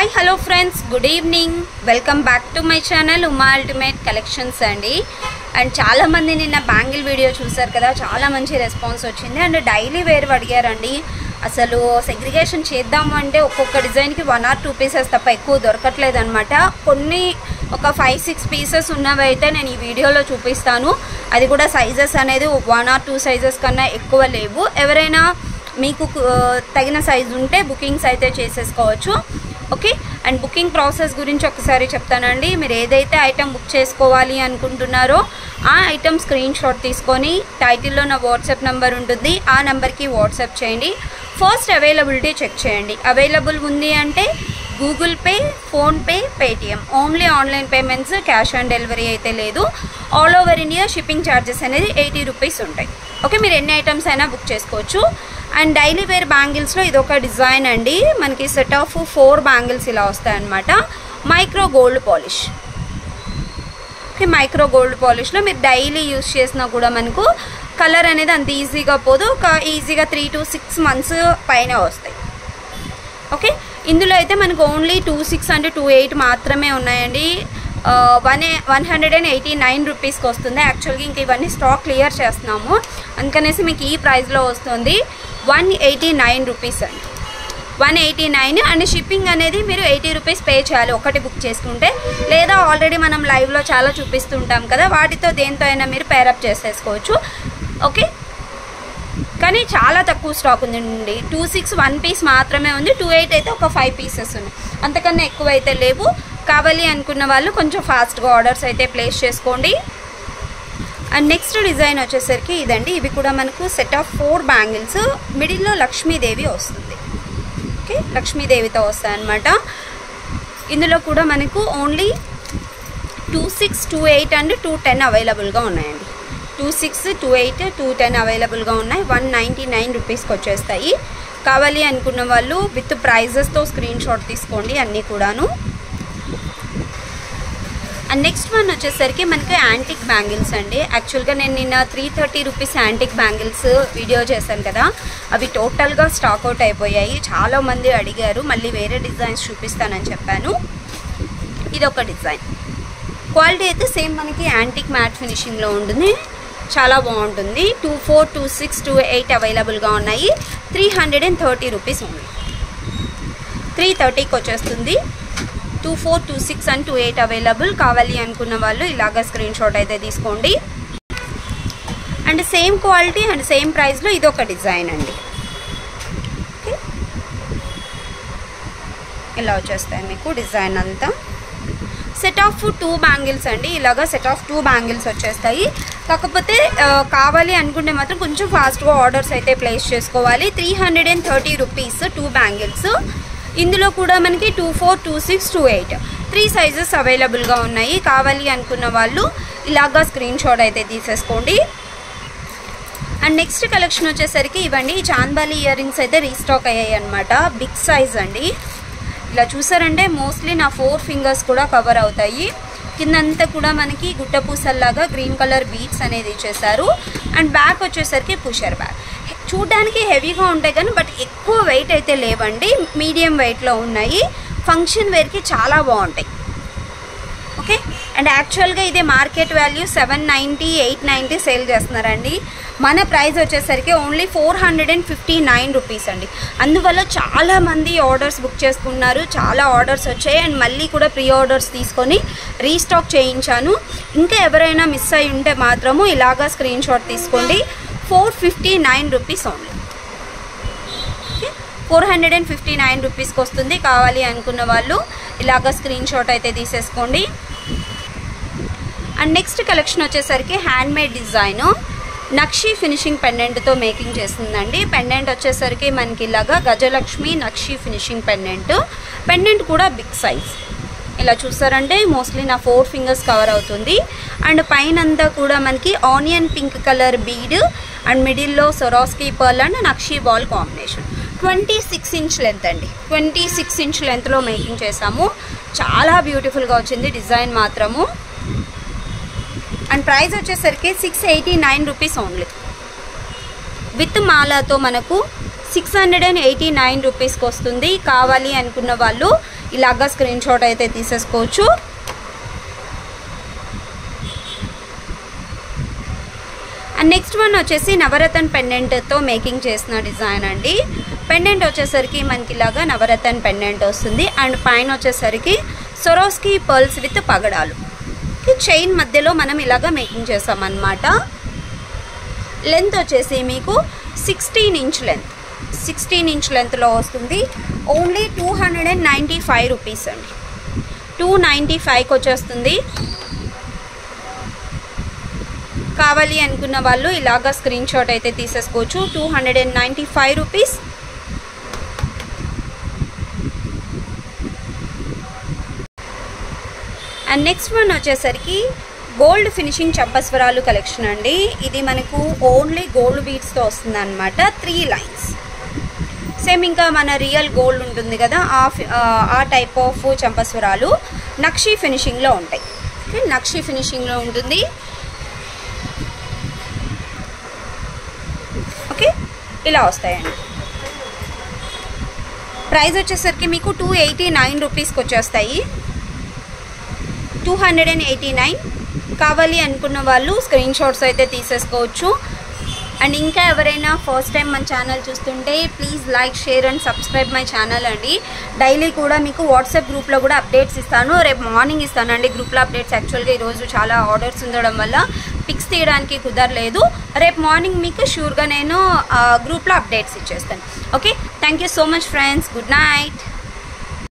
Hi hello friends, good evening. Welcome back to my channel Uma ultimate collections అండి. And చాలామంది నిన్న bangle video చూసారు కదా, చాలా మంచి రెస్పాన్స్ వచ్చింది. అండ్ డైలీ వేర్ అడిగారండి. అసలు సెగ్రిగేషన్ చేద్దాము అంటే ఒక్కొక్క డిజైన్కి 1 or 2 పీసెస్ తప్ప ఎక్కువ దొరకట్లేదు అనమాట. కొన్ని ఒక 5-6 పీసెస్ ఉన్నవి అయితే నేను ఈ వీడియోలో చూపిస్తాను. అది కూడా సైజెస్ అనేది 1 or 2 సైజెస్ కన్నా ఎక్కువ లేవు. ఎవరైనా మీకు తగిన సైజు ఉంటే బుకింగ్స్ అయితే చేసేసుకోవచ్చు. ఓకే, అండ్ బుకింగ్ ప్రాసెస్ గురించి ఒకసారి చెప్తానండి. మీరు ఏదైతే ఐటెం బుక్ చేసుకోవాలి అనుకుంటున్నారో ఆ ఐటెం స్క్రీన్ షాట్ తీసుకొని టైటిల్లో నా వాట్సాప్ నెంబర్ ఉంటుంది, ఆ నెంబర్కి వాట్సాప్ చేయండి. ఫస్ట్ అవైలబిలిటీ చెక్ చేయండి. అవైలబుల్ ఉంది అంటే Google pay, PhonePe, Paytm, only online payments, cash on delivery అయితే లేదు. All over India shipping charges అనేది 80 రూపీస్ ఉంటాయి. ఓకే, మీరు ఎన్ని ఐటమ్స్ అయినా బుక్ చేసుకోవచ్చు. అండ్ డైలీ వేర్ బ్యాంగిల్స్లో ఇదొక డిజైన్ అండి. మనకి సెట్ ఆఫ్ 4 బ్యాంగిల్స్ ఇలా వస్తాయన్నమాట. Micro gold polish. Okay, micro gold పాలిష్లో మీరు డైలీ యూస్ చేసినా కూడా మనకు కలర్ అనేది అంత ఈజీగా పోదు. ఒక ఈజీగా 3 to 6 months పైన వస్తాయి. ఓకే, ఇందులో అయితే మనకు ఓన్లీ 26 and 28 మాత్రమే ఉన్నాయండి. 189 రూపీస్కి వస్తుంది. యాక్చువల్గా ఇంక ఇవన్నీ స్టాక్ క్లియర్ చేస్తున్నాము, అందుకనేసి మీకు ఈ ప్రైస్లో వస్తుంది. 189 రూపీస్ అండి, 189. అండ్ షిప్పింగ్ అనేది మీరు 80 రూపీస్ పే చేయాలి ఒకటి బుక్ చేసుకుంటే. లేదా ఆల్రెడీ మనం లైవ్లో చాలా చూపిస్తుంటాం కదా, వాటితో దేంతో అయినా మీరు పేరప్ చేసేసుకోవచ్చు. ఓకే, కానీ చాలా తక్కువ స్టాక్ ఉందండి. 26 1 పీస్ మాత్రమే ఉంది. 28 అయితే ఒక 5 పీసెస్ ఉన్నాయి, అంతకన్నా ఎక్కువ అయితే లేవు. కావాలి అనుకున్న వాళ్ళు కొంచెం ఫాస్ట్గా ఆర్డర్స్ అయితే ప్లేస్ చేసుకోండి. అండ్ నెక్స్ట్ డిజైన్ వచ్చేసరికి ఇదండి. ఇవి కూడా మనకు సెట్ ఆఫ్ 4 బ్యాంగిల్స్. మిడిల్లో లక్ష్మీదేవి వస్తుంది. ఓకే, లక్ష్మీదేవితో వస్తాయన్నమాట. ఇందులో కూడా మనకు ఓన్లీ 26, 28 and 210 అవైలబుల్గా ఉన్నాయండి. 26, 28, 210 అవైలబుల్గా ఉన్నాయి. 199 రూపీస్కి వచ్చేస్తాయి. కావాలి అనుకున్న వాళ్ళు విత్ ప్రైజెస్తో స్క్రీన్ షాట్ తీసుకోండి అన్నీ కూడాను. అండ్ నెక్స్ట్ వన్ వచ్చేసరికి మనకి యాంటిక్ బ్యాంగిల్స్ అండి. యాక్చువల్గా నేను నిన్న 330 రూపీస్ యాంటిక్ బ్యాంగిల్స్ వీడియో చేశాను కదా, అవి టోటల్గా స్టాక్ అవుట్ అయిపోయాయి. చాలామంది అడిగారు, మళ్ళీ వేరే డిజైన్స్ చూపిస్తానని చెప్పాను. ఇది ఒక డిజైన్. క్వాలిటీ అయితే సేమ్ మనకి యాంటిక్ మ్యాట్ ఫినిషింగ్లో ఉంటుంది, చాలా బాగుంటుంది. 24, 26, 28 అవైలబుల్గా ఉన్నాయి. 330 రూపీస్ ఉంది. 330కి వచ్చేస్తుంది. 24, 26 and 28 అవైలబుల్. కావాలి అనుకున్న వాళ్ళు ఇలాగ స్క్రీన్ షాట్ అయితే తీసుకోండి. And same quality and same ప్రైస్లో ఇది ఒక డిజైన్ అండి. ఓకే, ఇలా వచ్చేస్తాయి మీకు డిజైన్ అంతా. సెట్ ఆఫ్ 2 బ్యాంగిల్స్ అండి. ఇలాగా సెట్ ఆఫ్ 2 బ్యాంగిల్స్ వచ్చేస్తాయి. కాకపోతే కావాలి అనుకుంటే మాత్రం కొంచెం ఫాస్ట్గా ఆర్డర్స్ అయితే ప్లేస్ చేసుకోవాలి. 330 రూపీస్ 2 బ్యాంగిల్స్. ఇందులో కూడా మనకి 24, 26, 28 3 సైజెస్ అవైలబుల్గా ఉన్నాయి. కావాలి అనుకున్న వాళ్ళు ఇలాగా స్క్రీన్ షాట్ అయితే తీసేసుకోండి. అండ్ నెక్స్ట్ కలెక్షన్ వచ్చేసరికి ఇవ్వండి, చాంద్బాలి ఇయర్ రింగ్స్ అయితే రీస్టాక్ అయ్యాయి అనమాట. బిగ్ సైజ్ అండి. ఇలా చూసారంటే మోస్ట్లీ నా 4 ఫింగర్స్ కూడా కవర్ అవుతాయి. కిందంతా కూడా మనకి గుట్ట పూసల్లాగా గ్రీన్ కలర్ బీడ్స్ అనేది ఇచ్చేసారు. అండ్ బ్యాక్ వచ్చేసరికి పుషర్ బ్యాక్. చూడడానికి హెవీగా ఉంటాయి కానీ బట్ ఎక్కువ వెయిట్ అయితే లేవండి, మీడియం వెయిట్లో ఉన్నాయి. ఫంక్షన్ వేర్కి చాలా బాగుంటాయి. ఓకే, అండ్ యాక్చువల్గా ఇదే మార్కెట్ వాల్యూ 790, 890 సేల్ చేస్తున్నారండి. మన ప్రైస్ వచ్చేసరికి ఓన్లీ 459 రూపీస్ అండి. అందువల్ల చాలామంది ఆర్డర్స్ బుక్ చేసుకున్నారు, చాలా ఆర్డర్స్ వచ్చాయి. అండ్ మళ్ళీ కూడా ప్రీ ఆర్డర్స్ తీసుకొని రీస్టాక్ చేయించాను. ఇంకా ఎవరైనా మిస్ అయి ఉంటే మాత్రము ఇలాగా స్క్రీన్ షాట్ తీసుకోండి. 459 రూపీస్ ఓన్లీ. 459 రూపీస్కి వస్తుంది. కావాలి అనుకున్న వాళ్ళు ఇలాగా స్క్రీన్ షాట్ అయితే తీసేసుకోండి. అండ్ నెక్స్ట్ కలెక్షన్ వచ్చేసరికి హ్యాండ్మేడ్ డిజైన్ నక్షి ఫినిషింగ్ పెండెంట్తో మేకింగ్ చేస్తుందండి. పెండెంట్ వచ్చేసరికి మనకి ఇలాగా గజలక్ష్మి నక్షి ఫినిషింగ్ పెండెంట్ కూడా బిగ్ సైజ్. ఇలా చూసారంటే మోస్ట్లీ నా 4 ఫింగర్స్ కవర్ అవుతుంది. అండ్ పైన అంతా కూడా మనకి onion pink colour bead and మిడిల్లో Swarovski pearl and nakshi ball combination. 26 inch length అండి. 26 ఇంచ్ లెంత్లో మేకింగ్ చేసాము. చాలా బ్యూటిఫుల్గా వచ్చింది డిజైన్ మాత్రము. అండ్ ప్రైస్ వచ్చేసరికి 689 రూపీస్ ఓన్లీ. విత్ మాలాతో మనకు 689 రూపీస్కి వస్తుంది. కావాలి అనుకున్న వాళ్ళు ఇలాగా స్క్రీన్ షాట్ అయితే తీసేసుకోవచ్చు. అండ్ నెక్స్ట్ వన్ వచ్చేసి నవరత్న పెండెంట్తో మేకింగ్ చేసిన డిజైన్ అండి. పెండెంట్ వచ్చేసరికి మనకి ఇలాగా నవరత్న పెండెంట్ వస్తుంది. అండ్ పైన వచ్చేసరికి సొరోస్కి పర్ల్స్ విత్ పగడాలు. చైన్ మధ్యలో మనం ఇలాగా మేకింగ్ చేసామన్నమాట. లెంత్ వచ్చేసి మీకు 16 ఇంచ్ లెంత్, 16 ఇంచ్ లెంత్లో వస్తుంది. ఓన్లీ 295 రూపీస్ అండి. 295కి వచ్చేస్తుంది. కావాలి అనుకున్న వాళ్ళు ఇలాగా స్క్రీన్ షాట్ అయితే తీసేసుకోవచ్చు. 295 రూపీస్. అండ్ నెక్స్ట్ వన్ వచ్చేసరికి గోల్డ్ ఫినిషింగ్ చంపస్వరాలు కలెక్షన్ అండి. ఇది మనకు ఓన్లీ గోల్డ్ బీడ్స్తో వస్తుంది అనమాట. 3 లైన్స్ సేమ్ ఇంకా మన రియల్ గోల్డ్ ఉంటుంది కదా ఆ టైప్ ఆఫ్ చంపస్వరాలు నక్షి ఫినిషింగ్లో ఉంటాయి. నక్షి ఫినిషింగ్లో ఉంటుంది. ఓకే, ఇలా వస్తాయండి. ప్రైస్ వచ్చేసరికి మీకు 289 రూపీస్కి వచ్చేస్తాయి. 289. కావాలి అనుకున్న వాళ్ళు స్క్రీన్ షాట్స్ అయితే తీసేసుకోవచ్చు. అండ్ ఇంకా ఎవరైనా ఫస్ట్ టైం మన ఛానల్ చూస్తుంటే please like, share and subscribe my channel అండి. డైలీ కూడా మీకు వాట్సాప్ గ్రూప్లో కూడా అప్డేట్స్ ఇస్తాను. రేపు మార్నింగ్ ఇస్తానండి గ్రూప్లో అప్డేట్స్. యాక్చువల్గా ఈరోజు చాలా ఆర్డర్స్ ఉండడం వల్ల పిక్స్ తీయడానికి కుదరలేదు. రేపు మార్నింగ్ మీకు షూర్గా నేను గ్రూప్లో అప్డేట్స్ ఇచ్చేస్తాను. Okay, thank you so much friends. Good night.